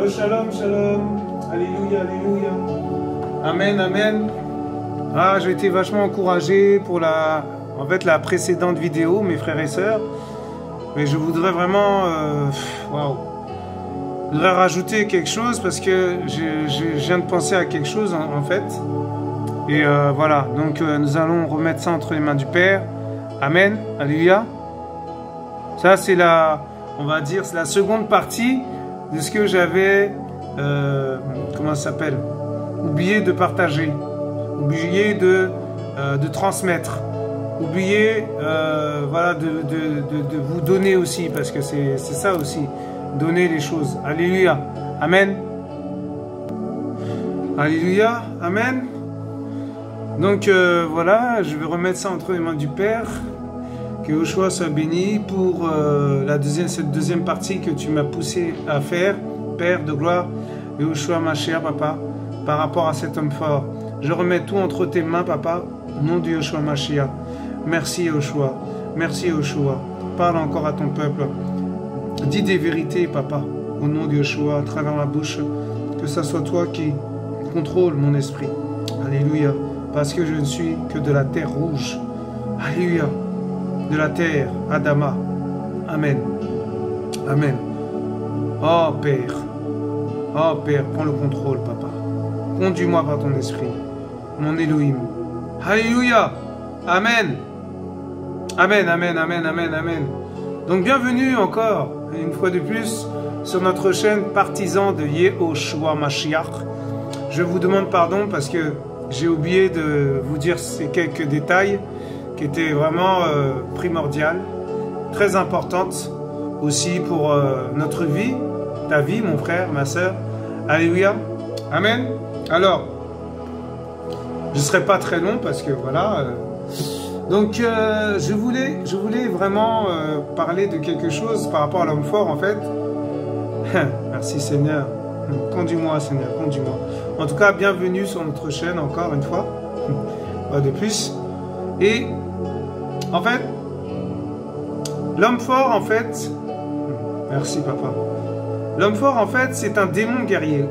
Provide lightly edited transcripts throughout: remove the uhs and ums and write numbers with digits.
Shalom, shalom. Alléluia, alléluia. Amen, amen. Ah, j'ai été vachement encouragé pour la précédente vidéo, mes frères et sœurs. Mais je voudrais vraiment, je voudrais rajouter quelque chose parce que je viens de penser à quelque chose en fait. Et voilà, donc nous allons remettre ça entre les mains du Père. Amen, alléluia. Ça c'est on va dire, c'est la seconde partie de ce que j'avais, comment ça s'appelle, oublié de partager, oublié de transmettre, oublié voilà, de vous donner aussi, parce que c'est ça aussi, donner les choses. Alléluia, amen. Alléluia, amen. Donc voilà, je vais remettre ça entre les mains du Père. Que Yoshua soit béni pour cette deuxième partie que tu m'as poussé à faire, Père de gloire, Yoshua ma chère papa, par rapport à cet homme fort. Je remets tout entre tes mains, papa, au nom de Yoshua Mashiach. Merci Yoshua, merci Yoshua. Parle encore à ton peuple. Dis des vérités, papa, au nom de Yoshua, à travers ma bouche, que ça soit toi qui contrôle mon esprit. Alléluia, parce que je ne suis que de la terre rouge. Alléluia. De la terre, Adama. Amen. Amen. Oh Père. Oh Père, prends le contrôle, papa. Conduis-moi par ton esprit. Mon Elohim. Alléluia. Amen. Amen, amen, amen, amen, amen. Donc bienvenue encore, une fois de plus, sur notre chaîne Partisan de Yehoshua Mashiach. Je vous demande pardon parce que j'ai oublié de vous dire ces quelques détails qui était vraiment primordiale, très importante aussi pour notre vie, ta vie, mon frère, ma soeur. Alléluia. Amen. Alors, je ne serai pas très long parce que voilà. Donc, je voulais vraiment parler de quelque chose par rapport à l'homme fort, en fait. Merci Seigneur. Conduis-moi, Seigneur, conduis-moi. En tout cas, bienvenue sur notre chaîne encore une fois. De plus. Et en fait, l'homme fort, en fait, merci papa, l'homme fort, en fait, c'est un démon guerrier.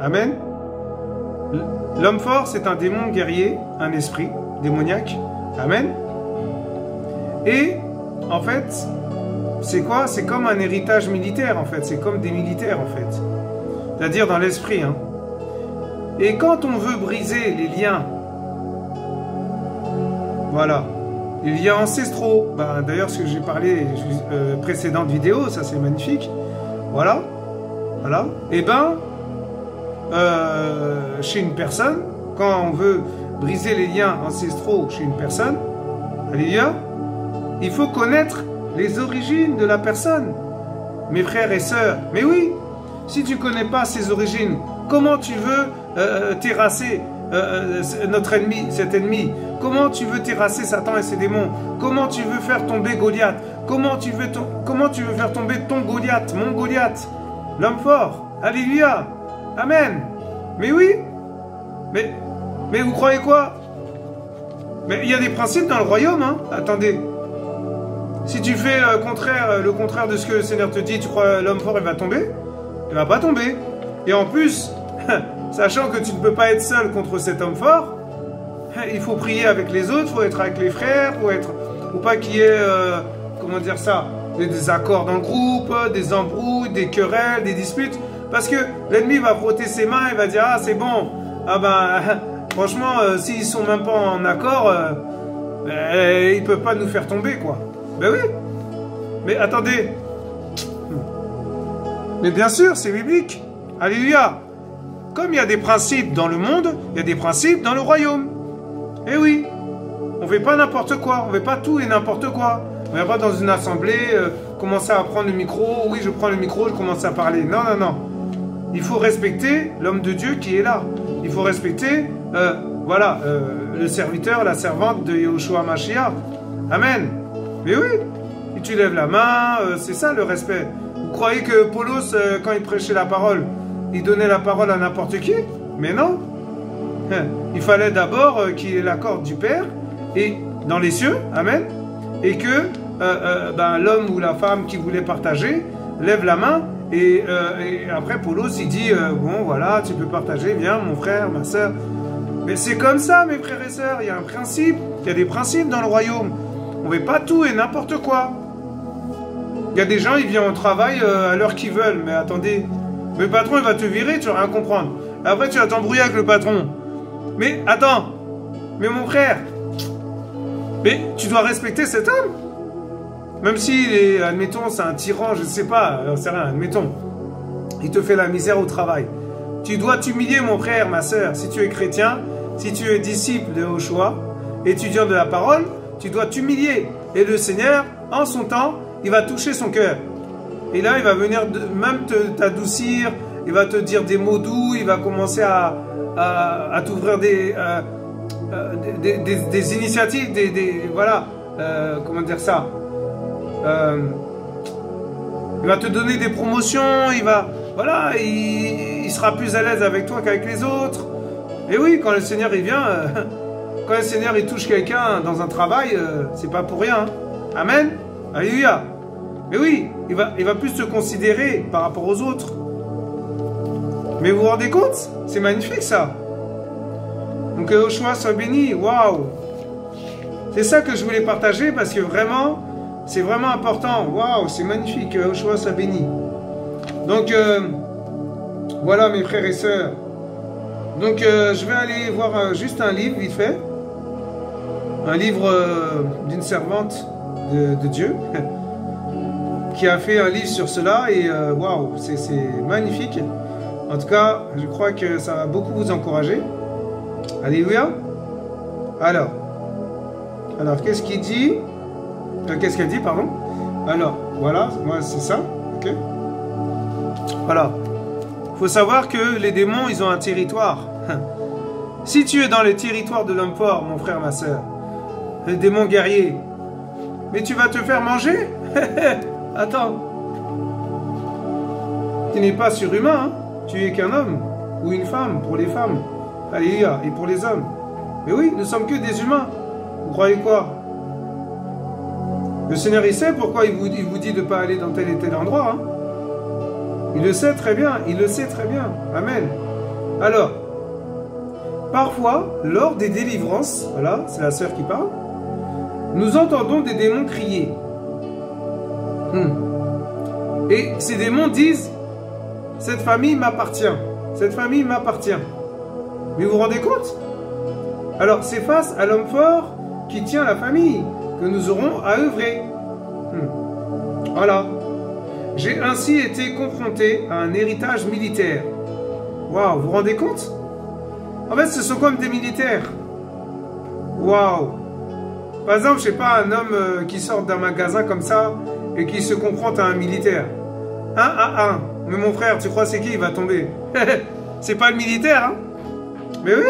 Amen. L'homme fort, c'est un démon guerrier, un esprit démoniaque. Amen. Et, en fait, c'est quoi? C'est comme un héritage militaire, en fait. C'est comme des militaires, en fait. C'est-à-dire dans l'esprit, hein. Et quand on veut briser les liens, voilà, les liens ancestraux, ben, d'ailleurs ce que j'ai parlé précédente vidéo, ça c'est magnifique, voilà, voilà, et ben, chez une personne, quand on veut briser les liens ancestraux chez une personne, alléluia, il faut connaître les origines de la personne, mes frères et sœurs, mais oui, si tu ne connais pas ses origines, comment tu veux terrasser notre ennemi, cet ennemi? Comment tu veux terrasser Satan et ses démons? Comment tu veux faire tomber Goliath? Comment tu veux faire tomber ton Goliath, mon Goliath? L'homme fort. Alléluia. Amen. Mais oui. Mais vous croyez quoi? Mais il y a des principes dans le royaume, hein. Attendez. Si tu fais le contraire de ce que le Seigneur te dit, tu crois l'homme fort, il va tomber? Il va pas tomber. Et en plus, sachant que tu ne peux pas être seul contre cet homme fort, il faut prier avec les autres, il faut être avec les frères, faut pas qu'il y ait, comment dire ça, des désaccords dans le groupe, des embrouilles, des querelles, des disputes, parce que l'ennemi va frotter ses mains et va dire, ah c'est bon, ah ben, franchement, s'ils sont même pas en accord, ils peuvent pas nous faire tomber, quoi. Ben oui, mais attendez, mais bien sûr, c'est biblique, alléluia. Comme il y a des principes dans le monde, il y a des principes dans le royaume. Eh oui, on ne fait pas n'importe quoi, on ne fait pas tout et n'importe quoi. On ne va pas dans une assemblée, commencer à prendre le micro, oui je prends le micro, je commence à parler. Non, non, non. Il faut respecter l'homme de Dieu qui est là. Il faut respecter, voilà, le serviteur, la servante de Yehoshua Mashiach. Amen. Mais oui, et tu lèves la main, c'est ça le respect. Vous croyez que Paulos, quand il prêchait la parole, il donnait la parole à n'importe qui? Mais non. Il fallait d'abord qu'il ait l'accord du Père et dans les cieux, amen, et que l'homme ou la femme qui voulait partager lève la main Et après, Paulos, il dit, bon, voilà, tu peux partager, viens, mon frère, ma soeur. Mais c'est comme ça, mes frères et sœurs, il y a un principe, il y a des principes dans le royaume. On ne fait pas tout et n'importe quoi. Il y a des gens, ils viennent au travail à l'heure qu'ils veulent, mais attendez, le patron, il va te virer, tu vas rien comprendre. Après, tu vas t'embrouiller avec le patron. Mais, attends, mais mon frère, mais tu dois respecter cet homme. Même si, admettons, c'est un tyran, je ne sais pas, c'est rien, admettons. Il te fait la misère au travail. Tu dois t'humilier, mon frère, ma soeur. Si tu es chrétien, si tu es disciple de Yehoshua, étudiant de la parole, tu dois t'humilier. Et le Seigneur, en son temps, il va toucher son cœur. Et là, il va venir même t'adoucir, il va te dire des mots doux, il va commencer à t'ouvrir des initiatives, voilà, comment dire ça, il va te donner des promotions, voilà, il sera plus à l'aise avec toi qu'avec les autres. Et oui, quand le Seigneur il vient, quand le Seigneur il touche quelqu'un dans un travail, c'est pas pour rien. Hein. Amen. Alléluia. Mais oui, il va plus se considérer par rapport aux autres. Mais vous vous rendez compte? C'est magnifique ça. Donc que Yehoshua soit béni. Waouh. C'est ça que je voulais partager parce que vraiment, c'est vraiment important. Waouh, c'est magnifique que Yehoshua soit béni. Donc voilà mes frères et sœurs. Donc je vais aller voir juste un livre vite fait. Un livre d'une servante de Dieu. Qui a fait un livre sur cela et waouh, c'est magnifique. En tout cas, je crois que ça va beaucoup vous encourager. Alléluia. Alors, qu'est-ce qu'il dit? Qu'est-ce qu'elle dit, pardon? Alors, voilà, moi c'est ça. Ok. Voilà. Il faut savoir que les démons, ils ont un territoire. Si tu es dans le territoire de l'homme fort, mon frère, ma soeur, le démon guerrier, mais tu vas te faire manger. Attends. Tu n'es pas surhumain, hein? Tu es qu'un homme ou une femme pour les femmes. Alléluia. Et pour les hommes. Mais oui, nous sommes que des humains. Vous croyez quoi? Le Seigneur, il sait pourquoi il vous dit de ne pas aller dans tel et tel endroit. Hein? Il le sait très bien. Il le sait très bien. Amen. Alors, parfois, lors des délivrances, voilà, c'est la sœur qui parle, nous entendons des démons crier. Et ces démons disent, cette famille m'appartient, cette famille m'appartient. Mais vous vous rendez compte? Alors c'est face à l'homme fort qui tient la famille que nous aurons à œuvrer. Voilà. J'ai ainsi été confronté à un héritage militaire. Waouh, vous vous rendez compte? En fait, ce sont comme des militaires. Waouh. Par exemple, je sais pas, un homme qui sort d'un magasin comme ça et qui se confronte à un militaire. 1 à 1. Mais mon frère, tu crois c'est qui? Il va tomber. C'est pas le militaire, hein? Mais oui.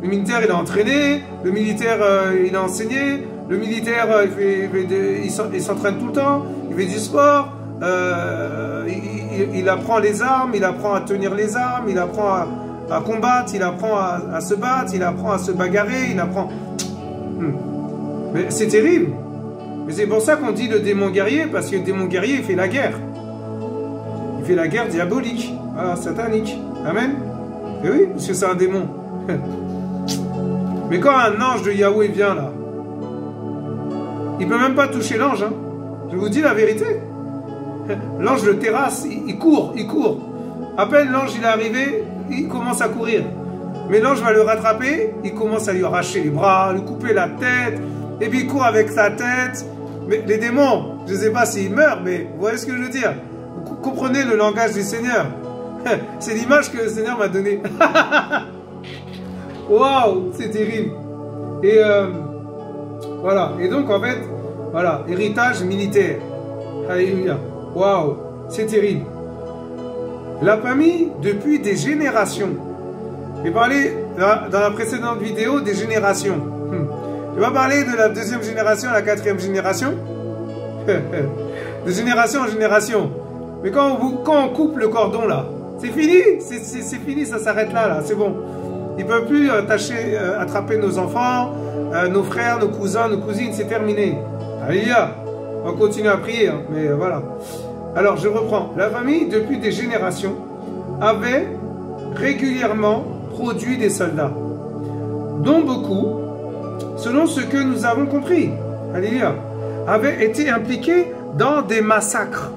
Le militaire, il a entraîné. Le militaire, il a enseigné. Le militaire, il s'entraîne tout le temps. Il fait du sport. Il apprend les armes. Il apprend à tenir les armes. Il apprend à combattre. Il apprend à se battre. Il apprend à se bagarrer. Il apprend... Mais c'est terrible. Mais c'est pour ça qu'on dit le démon guerrier, parce que le démon guerrier, il fait la guerre. Il fait la guerre diabolique, satanique. Amen. Et oui, parce que c'est un démon. Mais quand un ange de Yahweh vient là, il ne peut même pas toucher l'ange. Hein. Je vous dis la vérité. L'ange le terrasse, il court, il court. À peine l'ange il est arrivé, il commence à courir. Mais l'ange va le rattraper, il commence à lui arracher les bras, lui couper la tête, et puis il court avec sa tête. Mais les démons, je ne sais pas s'ils meurent, mais vous voyez ce que je veux dire? Vous comprenez le langage du Seigneur? C'est l'image que le Seigneur m'a donnée. Waouh, c'est terrible. Et voilà. Et donc en fait, voilà, héritage militaire. Alléluia. Waouh, c'est terrible. La famille depuis des générations. J'ai parlé dans la précédente vidéo des générations. Je vais parler de la deuxième génération à la quatrième génération. De génération en génération. Mais quand on coupe le cordon là, c'est fini. C'est fini, ça s'arrête là, c'est bon. Ils ne peuvent plus attraper nos enfants, nos frères, nos cousins, nos cousines, c'est terminé. Alléluia. On va continuer à prier, hein, mais voilà. Alors, je reprends. La famille, depuis des générations, avait régulièrement produit des soldats, dont beaucoup, selon ce que nous avons compris, alléluia, avaient été impliqués dans des massacres.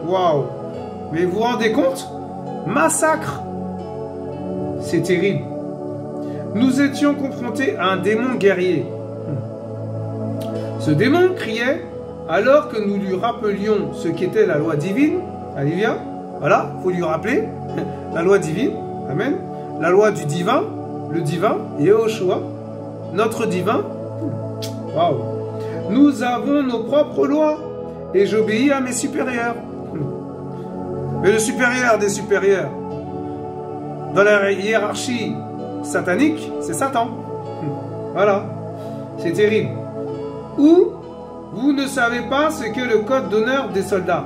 Waouh! Mais vous vous rendez compte? Massacre! C'est terrible. Nous étions confrontés à un démon guerrier. Ce démon criait alors que nous lui rappelions ce qu'était la loi divine. Alléluia. Voilà, il faut lui rappeler la loi divine. Amen. La loi du divin, le divin, Yehoshua, notre divin. Waouh. Nous avons nos propres lois et j'obéis à mes supérieurs. Mais le supérieur des supérieurs, dans la hiérarchie satanique, c'est Satan. Voilà, c'est terrible. Ou vous ne savez pas ce qu'est le code d'honneur des soldats.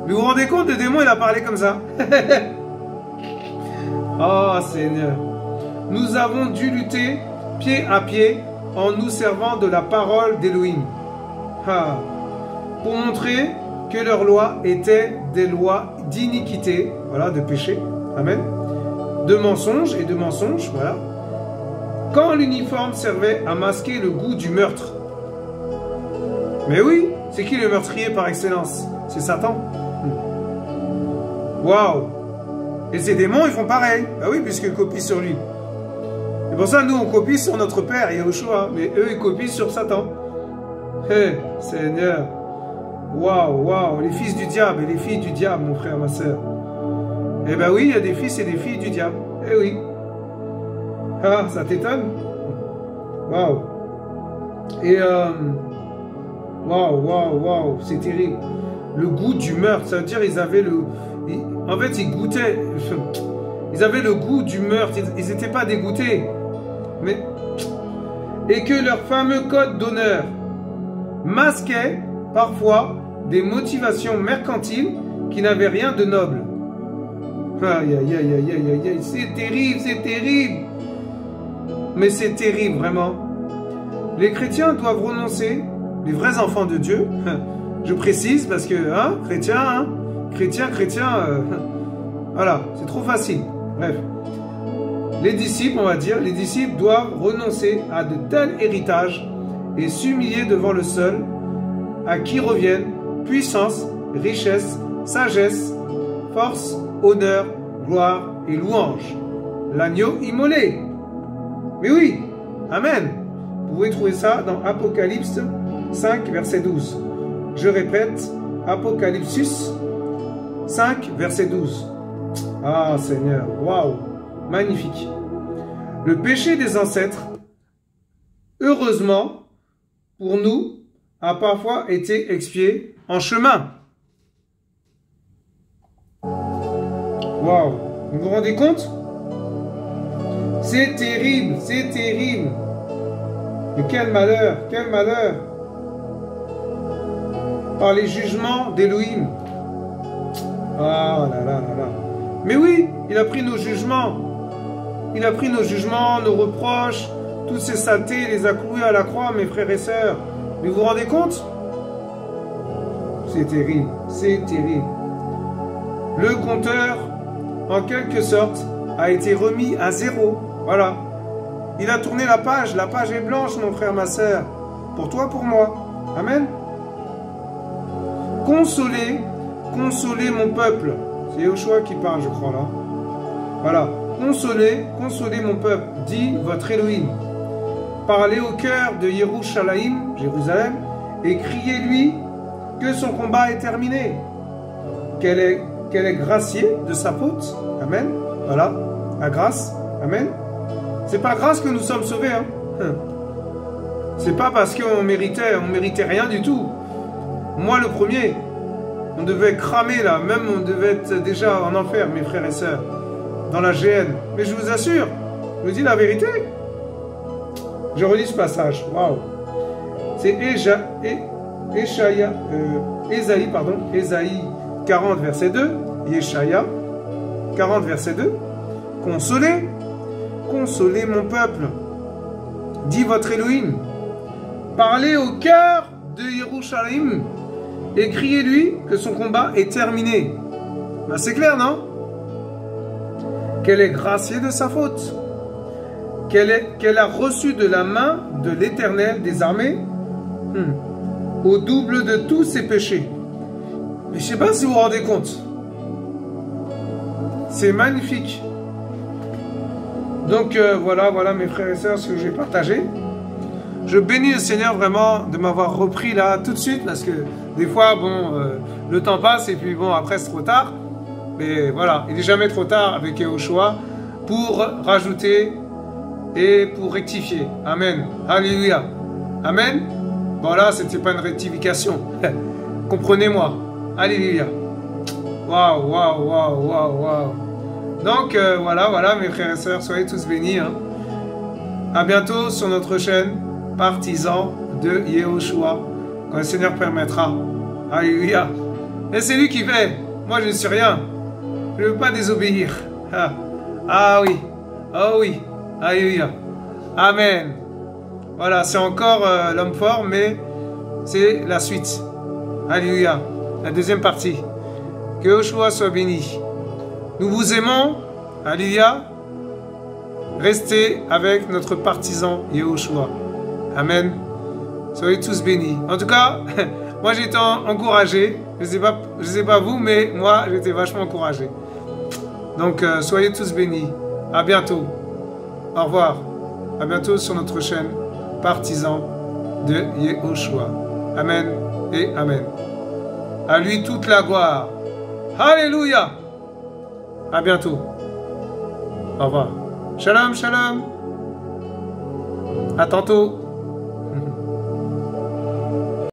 Vous vous rendez compte, le démon, il a parlé comme ça. Oh Seigneur. Nous avons dû lutter pied à pied en nous servant de la parole d'Élohim. Pour montrer que leurs lois étaient des lois d'iniquité, voilà, de péché, amen, de mensonges et de mensonges, voilà. Quand l'uniforme servait à masquer le goût du meurtre. Mais oui, c'est qui le meurtrier par excellence? C'est Satan. Waouh! Et ces démons, ils font pareil. Ah oui, puisqu'ils copient sur lui. C'est pour ça, nous, on copie sur notre Père, Yehoshua, mais eux, ils copient sur Satan. Hé, Seigneur. Waouh, waouh, les fils du diable et les filles du diable, mon frère, ma soeur. Eh ben oui, il y a des fils et des filles du diable. Eh oui. Ah, ça t'étonne? Waouh. Et waouh, waouh, waouh, c'est terrible. Le goût du meurtre, ça veut dire ils avaient le... En fait, ils goûtaient... Ils avaient le goût du meurtre, ils n'étaient pas dégoûtés. Mais... Et que leur fameux code d'honneur masquait parfois des motivations mercantiles qui n'avaient rien de noble. Aïe, aïe, aïe, aïe, aïe, aïe, c'est terrible, c'est terrible. Mais c'est terrible, vraiment. Les chrétiens doivent renoncer, les vrais enfants de Dieu, je précise parce que, hein, chrétien, voilà, c'est trop facile. Bref. Les disciples, on va dire, les disciples doivent renoncer à de tels héritages et s'humilier devant le seul à qui reviennent puissance, richesse, sagesse, force, honneur, gloire et louange. L'agneau immolé. Mais oui, amen. Vous pouvez trouver ça dans Apocalypse 5, verset 12. Je répète, Apocalypse 5, verset 12. Ah Seigneur, waouh, magnifique. Le péché des ancêtres, heureusement, pour nous, a parfois été expié en chemin. Waouh, vous vous rendez compte? C'est terrible, c'est terrible. Mais quel malheur, quel malheur. Par les jugements d'Élohim. Ah là là là là. Mais oui, il a pris nos jugements. Il a pris nos jugements, nos reproches, toutes ces saletés, il les a cloués à la croix, mes frères et sœurs. Mais vous vous rendez compte? C'est terrible, c'est terrible. Le compteur, en quelque sorte, a été remis à zéro. Voilà. Il a tourné la page est blanche, mon frère, ma sœur. Pour toi, pour moi. Amen. Consolez, consolez mon peuple. C'est Yehoshua qui parle, je crois, là. Voilà. Consolez, consolez mon peuple, dit votre Elohim. Parlez au cœur de Yerushalayim, Jérusalem, et criez-lui que son combat est terminé. Qu'elle est graciée de sa faute. Amen. Voilà. La grâce. Amen. C'est pas grâce que nous sommes sauvés. Hein. C'est pas parce qu'on méritait rien du tout. Moi le premier. On devait cramer là. Même on devait être déjà en enfer, mes frères et sœurs. Dans la GN. Mais je vous assure, je vous dis la vérité. Je relis ce passage. Waouh. C'est Ésaïe 40, verset 2. Yeshaïa 40, verset 2. Consolez, consolez mon peuple, dit votre Elohim. Parlez au cœur de Yerushalayim et criez-lui que son combat est terminé. Ben, c'est clair, non? Qu'elle est graciée de sa faute, qu'elle a reçu de la main de l'Éternel des armées au double de tous ses péchés. Mais je ne sais pas si vous vous rendez compte. C'est magnifique. Donc voilà mes frères et sœurs, ce que j'ai partagé. Je bénis le Seigneur vraiment de m'avoir repris là tout de suite, parce que des fois, bon, le temps passe et puis bon, après c'est trop tard. Mais voilà, il n'est jamais trop tard avec Yehoshua pour rajouter et pour rectifier. Amen. Alléluia. Amen. Bon là, c'était pas une rectification. Comprenez-moi. Alléluia. Waouh, waouh, waouh, waouh, waouh. Donc voilà mes frères et sœurs, soyez tous bénis. Hein. À bientôt sur notre chaîne Partisans de Yehoshua, quand le Seigneur permettra. Alléluia. Et c'est lui qui fait. Moi je ne suis rien. Je ne veux pas désobéir. Ah oui. Oh oui. Alléluia. Amen. Voilà, c'est encore l'homme fort, mais c'est la suite. Alléluia. La deuxième partie. Que Yehoshua soit béni. Nous vous aimons. Alléluia. Restez avec notre partisan Yehoshua. Amen. Soyez tous bénis. En tout cas, moi j'ai été encouragé. Je sais pas vous, mais moi j'étais vachement encouragé. Donc soyez tous bénis. À bientôt. Au revoir. À bientôt sur notre chaîne Partisans de Yehoshua. Amen et Amen. À lui toute la gloire. Alléluia. À bientôt. Au revoir. Shalom, shalom. À tantôt.